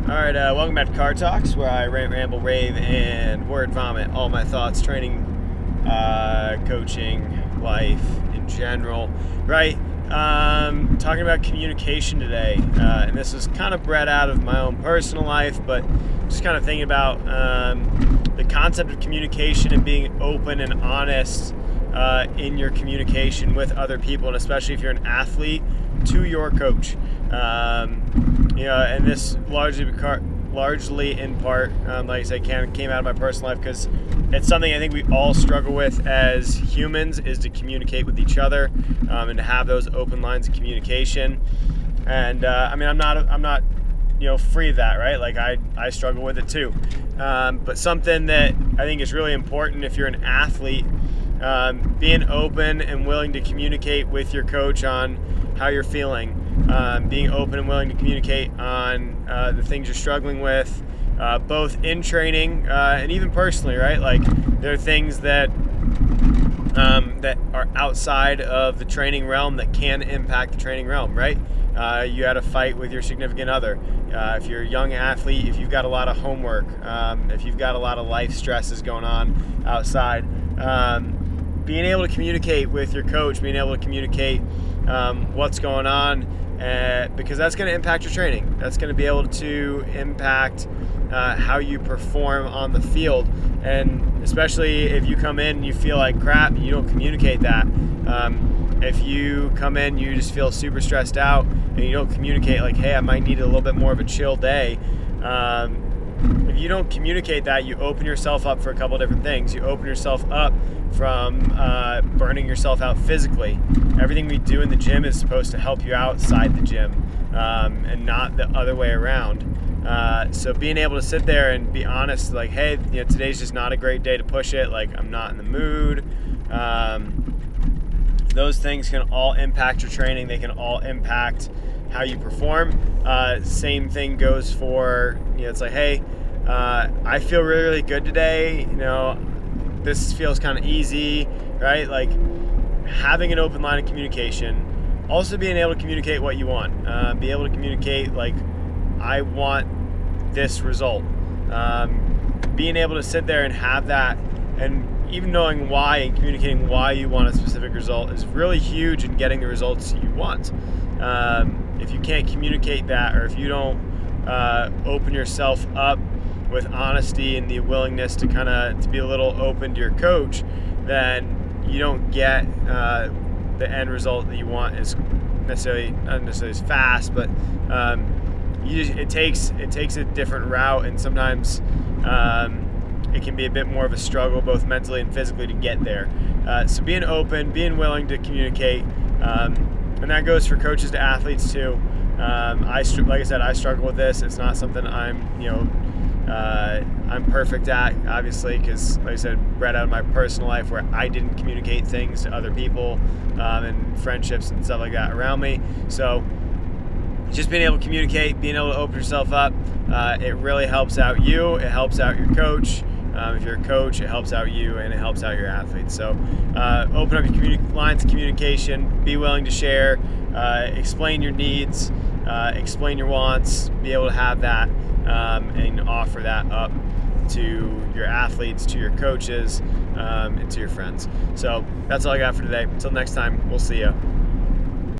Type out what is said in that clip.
All right, welcome back to Car Talks, where I rant, ramble, rave, and word vomit all my thoughts, training, coaching, life in general. Right? Talking about communication today, and this is kind of bred out of my own personal life, but just kind of thinking about the concept of communication and being open and honest in your communication with other people, and especially if you're an athlete, to your coach. And this largely in part, like I said, came out of my personal life because it's something I think we all struggle with as humans, is to communicate with each other and to have those open lines of communication. And I'm not free of that, right? Like I struggle with it too. But something that I think is really important if you're an athlete, being open and willing to communicate with your coach on how you're feeling, being open and willing to communicate on the things you're struggling with, both in training and even personally, right? Like there are things that are outside of the training realm that can impact the training realm, right? You had a fight with your significant other. If you're a young athlete, if you've got a lot of homework, if you've got a lot of life stresses going on outside, being able to communicate with your coach, being able to communicate what's going on, because that's going to impact your training. That's going to be able to impact how you perform on the field. And especially if you come in and you feel like crap and you don't communicate that. If you come in, you just feel super stressed out and you don't communicate like, hey, I might need a little bit more of a chill day. If you don't communicate that, you open yourself up for a couple of different things. You open yourself up from burning yourself out physically. Everything we do in the gym is supposed to help you outside the gym, and not the other way around. So being able to sit there and be honest, like, hey, today's just not a great day to push it. Like, I'm not in the mood. Those things can all impact your training. They can all impact how you perform. Same thing goes for, it's like, hey, I feel really, really good today. This feels kind of easy, right? Like having an open line of communication, also being able to communicate what you want, be able to communicate like, I want this result. Being able to sit there and have that, and even knowing why and communicating why you want a specific result is really huge in getting the results you want. If you can't communicate that, or if you don't open yourself up with honesty and the willingness to to be a little open to your coach, then you don't get the end result that you want as not necessarily as fast, but it takes a different route, and sometimes it can be a bit more of a struggle, both mentally and physically, to get there. So being open, being willing to communicate, and that goes for coaches to athletes too. Like I said, I struggle with this. It's not something I'm perfect at, obviously, because, like I said, bred out of my personal life where I didn't communicate things to other people and friendships and stuff like that around me. So just being able to communicate, being able to open yourself up, it really helps out you. It helps out your coach. If you're a coach, it helps out you and it helps out your athletes. So open up your lines of communication, be willing to share, explain your needs, explain your wants, be able to have that and offer that up to your athletes, to your coaches, and to your friends. So that's all I got for today. Until next time, we'll see you.